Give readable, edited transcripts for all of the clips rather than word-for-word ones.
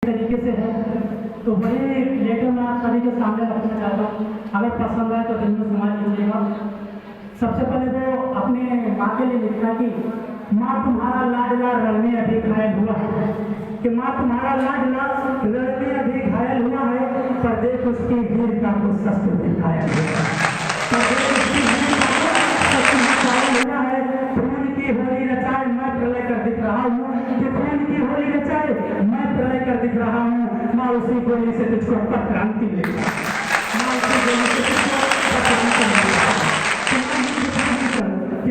तरीके से है तो वही लेटर मैं आप सभी के सामने रखना चाहता हूँ। अगर पसंद आए तो दिल में समझ लीजिएगा। सबसे पहले वो अपने माँ के लिए लिखा कि माँ तुम्हारा लाडला रण में अभी घायल हुआ है, कि माँ तुम्हारा लाडला रण में अभी घायल हुआ है, पर देख उसकी वीरता को शस्त्र दिखाया हुआ है, पर देख उसकी वीरता को शस्त्र दिखाया हुआ है। खून की होली रचाए मैं प्रलय कर दिख रहा हूँ, कि खून की होली रचाए मैं प्रलय कर दिख रहा हूँ। माँ उसी गोली से तुझको क्रांति लेगा, माँ उसी गोली से तुझको क्रांति लेगा।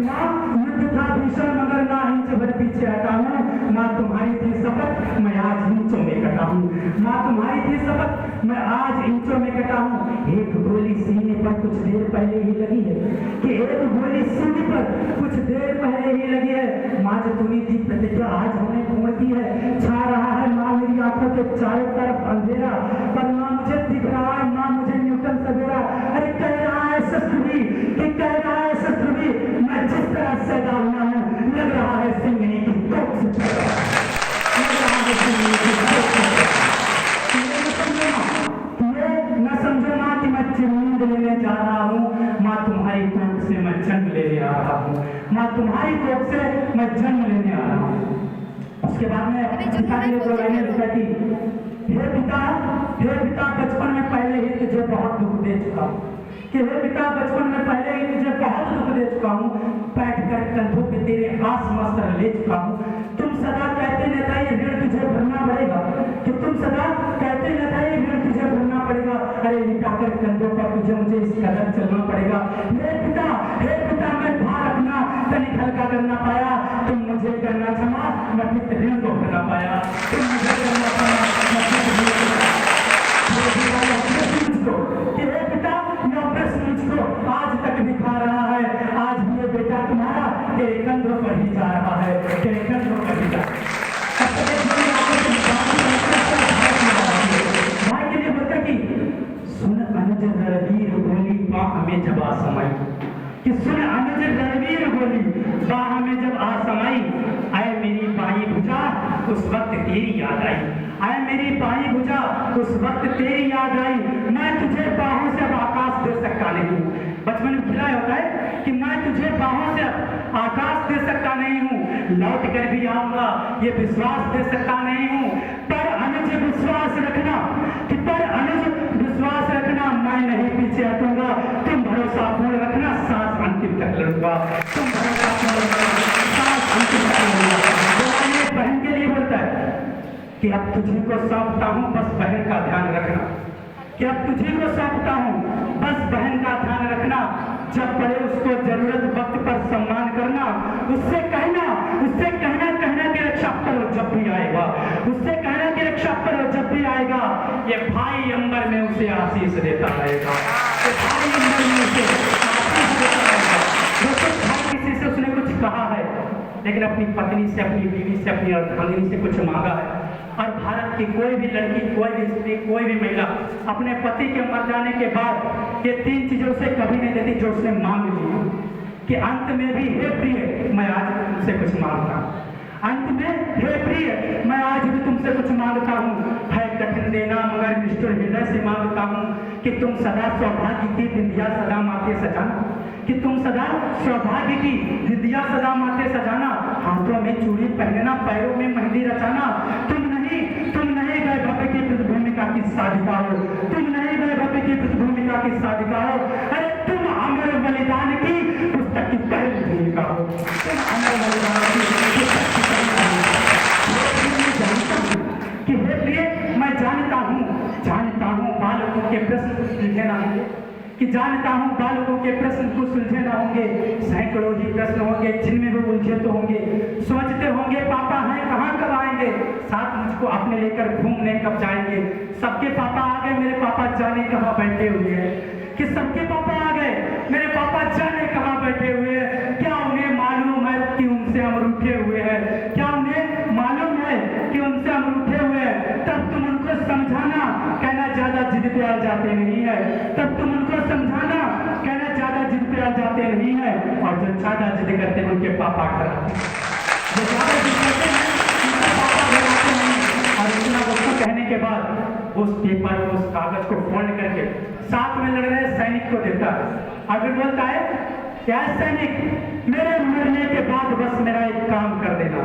माँ युद्ध था भीषण मगर ना इंच भर पीछे हटा हूँ। माँ तुम्हारी थी शपथ मैं आज इंचों में कटा हूँ, माँ तुम्हारी थी शपथ मैं आज इंचों में कटा हूँ। एक गोली सीने पर कुछ देर पहले ही लगी है, कि एक गोली सीने पर कुछ देर पहले ही लगी है। माँ जो तुम्हें थी प्रतिज्ञा आज हमने पूर्ण की है। छा रहा है माँ मेरी आंखों के चारों तरफ अंधेरा, पर माँ मुझे दिख रहा है, माँ मुझे न्यूटन सवेरा। अरे कह रहा है शस्त्र भी, कि कह रहा है शस्त्र भी मैं जिस तरह से डालना हूँ, लग रहा है सिंगनी की तोप से पैदा, लग रहा है सिंगनी की तोप से पैदा। ये न समझो माँ कि मैं चिरनींद लेने जा रहा हूँ, माँ तुम्हारी कोख से मैं जन्म लेने आ रहा हूँ, माँ तुम्हारी कोख से मैं जन्म लेने आ रहा हूँ। उसके बाद में पिता के लिए दो लाइनें लिखा कि हे पिता बचपन में पहले ही तुझे बहुत दुख दे चुका हूँ, कि हे पिता बचपन में पहले ही तुझे बहुत दुख दे चुका हूँ। बैठ कर कंधों पे तेरे आस मस्तर ले चुका हूँ। तुम सदा कहते न था ये ऋण तुझे भरना पड़ेगा, कि तुम सदा कहते न था ये ऋण तुझे भरना पड़ेगा। अरे लिटाकर कंधों पर तुझे मुझे इस कदर चलना पड़ेगा। हे पिता मैं भार अपना तनिक हल्का करना पाया, तुम मुझे करना क्षमा मैं अपने ऋण को भरना पाया, तुम मुझे करना क्षमा मैं अपने ऋण को भरना पाया। मुझको आज तक दिखा रहा है, आज भी ये बेटा तुम्हारा तेरे कंधों पर ही जा रहा है, तेरे कंधों पर ही जा रहा है। भाई के लिए बोलता कि सुन अनुज रणवीर बोली बाह में जब आ समाई, कि सुन अनुज रणवीर बोली बाह में जब आ समाई। आए मेरी बाई भुजा उस वक्त तेरी याद आई, आए मेरी बाई भुजा उस वक्त तेरी याद आई। मैं तुझे बाहों से आकाश दे सकता नहीं हूँ, बचपन में खिलाया होता है कि मैं तुझे बाहों से आकाश दे सकता नहीं हूँ, लौट कर भी आऊंगा ये विश्वास दे सकता नहीं हूँ। पर अनुज विश्वास रखना, कि पर अनुज विश्वास रखना मैं नहीं पीछे हटूंगा। तुम भरोसा पूर्ण रखना सांस अंतिम तक लड़ूंगा, तुम भरोसा पूर्ण रखना सांस अंतिम तक लड़ूंगा। बहन के लिए बोलता है कि अब तुझे को सौंपता हूँ बस बहन का ध्यान रखना, कि अब तुझे को सौंपता हूँ बस बहन का ध्यान रखना। जब पड़े उसको जरूरत वक्त पर सम्मान करना, उससे कहना कि रक्षा करो जब भी आएगा, उससे कहना कि रक्षा करो जब भी आएगा। ये भाई अंबर में उसे आशीष देता रहेगा, ये भाई अंबर में उसे आशीष देता रहेगा। दोस्तों भाई किसी से उसने कुछ कहा है, लेकिन अपनी पत्नी से, अपनी बीवी से, अपनी अर्धांगिनी से कुछ मांगा है। और भारत की कोई भी लड़की, कोई भी स्त्री, कोई भी महिला अपने पति के मर जाने के बाद ये तीन चीजों से कभी नहीं देती जो उसने मांग ली, कि अंत में भी हे प्रिय मैं आज तुमसे कुछ मांगता हूँ, अंत में हे प्रिय मैं आज भी तुमसे कुछ मांगता हूँ। है कठिन देना मगर निष्ठुर हृदय से मांगता हूँ, कि तुम सदा सौभाग्य की बिंदिया सदा माथे सजाना, कि तुम सदा सौभाग्य की विद्या सदा माथे सजाना, हाथों में चूड़ी पहनना, पैरों में मेहंदी रचाना। तुम नहीं वैभव की पृथभूमिका की साधिका हो, तुम नहीं वैभव की पृथभूमिका की साधिका हो। अरे तुम अमर बलिदान की पुस्तक की पहली भूमिका हो, तुम अमर बलिदान की पुस्तक की पहली भूमिका हो। कि हे प्रिय मैं जानता हूँ बालकों के प्रश्न को सुलझे ना होंगे, कि जानता हूँ बालकों के प्रश्न को सुलझे ना होंगे। सैकड़ों ही प्रश्न होंगे जिनमें वो उलझे तो होंगे, सोचते होंगे पापा हैं कहाँ कब आएंगे, साथ मुझको अपने लेकर घूमने कब जाएंगे। सबके पापा आ गए, मेरे पापा जाने कहाँ बैठे हुए हैं, कि सबके पापा आ गए, मेरे पापा जाने कहाँ बैठे हुए हैं। क्या उन्हें मालूम है कि उनसे हम रूठे हुए हैं, क्या उन्हें मालूम है कि उनसे हम रूठे हुए हैं। तब तुम उनको समझाना, कहना ज्यादा जिद पे आ जाते नहीं है, तब तुम उनको समझाना, कहना ज्यादा जिद पे आ जाते नहीं है। और जो ज्यादा जिद करते हैं उनके पापा कराते हैं, जो ज्यादा जिद करते हैं उनके पापा कराते हैं। और इतना कहने के बाद उस पेपर को, उस कागज को फोल्ड करके साथ में लड़ रहे सैनिक को देता है। और फिर बोलता है, क्या सैनिक, मेरे मरने के बाद बस मेरा एक काम कर देना,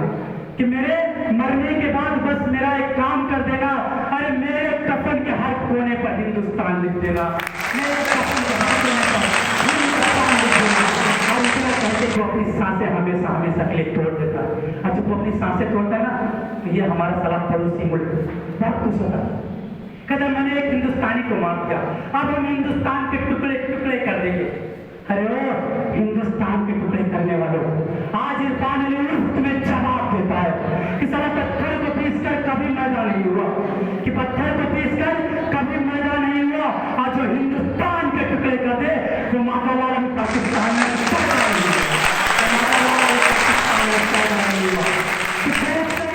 कि मेरे मरने के बाद बस मेरा एक काम कर देना, अरे मेरे कफन के हर कोने पर हिंदुस्तान लिख देना, मेरे कफन के हर कोने पर हिंदुस्तान लिख देना। और इतना कहते वो अपनी सांसें हमेशा हमेशा के लिए तोड़ देता है। और जब वो अपनी सांसें तोड़ता है ना, तो ये हमारा साला पड़ोसी मुल्क बहुत खुश होता है, कहता मैंने एक हिंदुस्तानी को मार दिया, अब हम हिंदुस्तान के टुकड़े टुकड़े कर देंगे। अरे ओ हिंदुस्तान के टुकड़े करने वालों, आज इरफान अली तुम्हें जवाब देता है कि साला पत्थर को पीस कर कभी मैदा नहीं हुआ, कि पत्थर को पीस कर कभी मैदा नहीं हुआ, और जो हिंदुस्तान के टुकड़े कर दे वो मातावाला भी पाकिस्तान में पैदा नहीं हुआ, मातावाला भी पाकिस्तान में पैदा नहीं हुआ।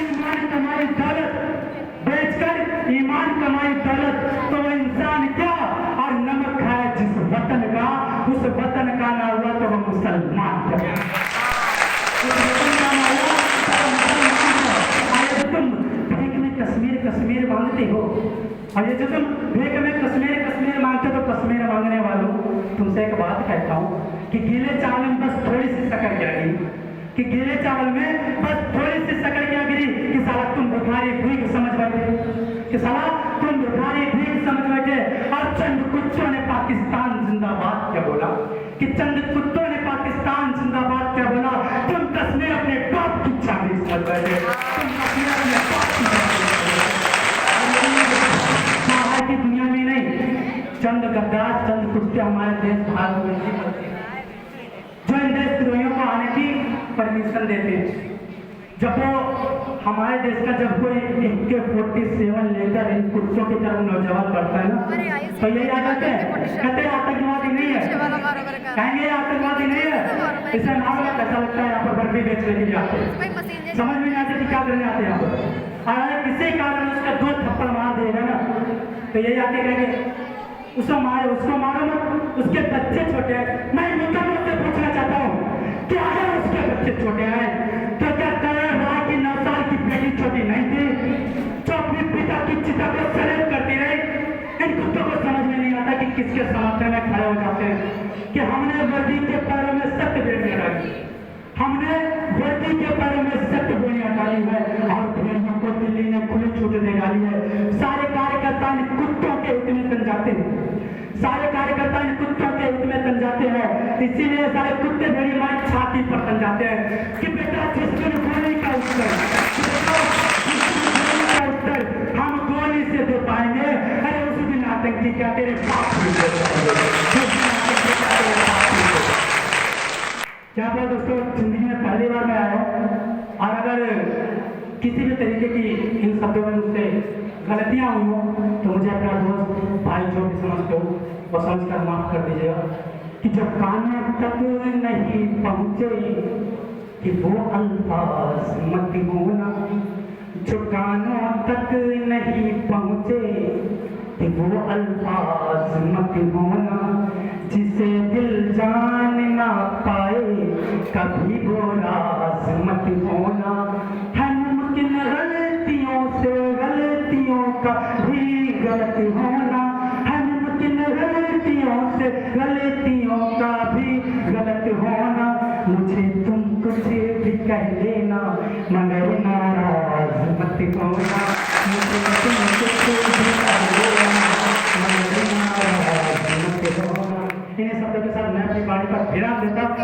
ईमान कमाई दौलत, बेचकर ईमान कमाई दौलत, तो वो इंसान क्या, और नमक खाए जिस वतन का, उस वतन का ना हुआ तो वो मुसलमान क्या, उस वतन का ना हुआ तो वो मुसलमान। और ये तुम भीख में कश्मीर कश्मीर मांगते हो, और ये जो तुम भीख में कश्मीर कश्मीर मांगते हो, तो कश्मीर मांगने वालों तुमसे एक बात कहता हूँ कि गीले चावल में बस थोड़ी सी शक्कर गिरी, कि गीले चावल में बस थोड़ी सी शक्कर क्या गिरी, कि साला तुम भिखारी भीख समझ बैठे, कि साला तुम भिखारी भीख समझ बैठे। और चंद कुत्तों ने पाकिस्तान जिंदाबाद क्या बोला, कि चंद कुत्तों ने पाकिस्तान जिंदाबाद क्या बोला, तुम कश्मीर अपने बाप की चाबी समझ बैठे, तुम कश्मीर अपने बाप की चाबी समझ बैठे। की दुनिया में नहीं, चंद गद्दार चंद कुत्ते हमारे देश भारत में ही बनते हैं, जो इन देशद्रोहियों को आने की परमिशन देते हैं। जब वो हमारे देश का जब कोई AK-47 लेकर इन कुत्तों की तरफ नौजवान बढ़ता है ना, तो यही आ जाते हैं, कहते आतंकवादी नहीं है, कहेंगे आतंकवादी नहीं है, इसे नाम कैसा लगता है, यहाँ पर बर्फी बेचने के लिए आते हैं, समझ में नहीं आते कि क्या करने आते हैं यहाँ पर। और किसी कारण उसका 2 थप्पड़ मार देगा ना, तो यही आके कहेंगे उसको मारो मत, उसके बच्चे छोटे हैं। मैं मुझसे पूछना चाहता हूँ कि अगर उसके बच्चे छोटे हैं तो क्या करण राय की 9 साल की बेटी छोटी नहीं थी, जो अपने पिता की चिता को सरेंडर करती रही। इन कुत्तों को समझ में नहीं आता कि किसके समर्थन में खड़े हो जाते हैं, कि हमने वर्दी के पैरों में सख्त बेड़ियां डाली, हमने वर्दी के पैरों में सख्त बेड़ियां डाली है, और भेड़ियों को दिल्ली ने खुली छूट दे डाली है। सारे कार्यकर्ता इन कुत्तों के हित में तन जाते हैं, सारे कार्यकर्ता इन कुत्तों के हित में तन जाते हैं, इसीलिए सारे कुत्ते मेरी मां छाती पर तन जाते हैं कि बेटा जिस दिन गोली का उत्तर हम गोली से दे पाएंगे, अरे उस दिन आतंकी क्या तेरे बाप क्या बात। दोस्तों जिंदगी में पहली बार मैं आया हूँ, और अगर किसी भी तरीके की इन शब्दों में मुझसे गलतियाँ हुई हो तो मुझे अपना दोस्त भाई जो भी समझते हो वो समझ कर माफ कर दीजिएगा। कि जब कानों तक नहीं पहुँचे कि वो अल्फाज मत बोलना, जो कानों तक नहीं पहुँचे कि वो अल्फाज मत बोलना, जिसे दिल जान ना पाए कभी वो राज मत बोलना। है मुमकिन गलतियों से गलतियों का भी गलत होना, है मुमकिन गलतियों से गलतियों का भी गलत होना। मुझे तुम कुछ भी कह लेना मगर नाराज मत होना, मुझे तुम कुछ भी कह लेना मगर नाराज मत होना। इन शब्दों के साथ मैं अपनी बाणी पर विराम देता हूँ।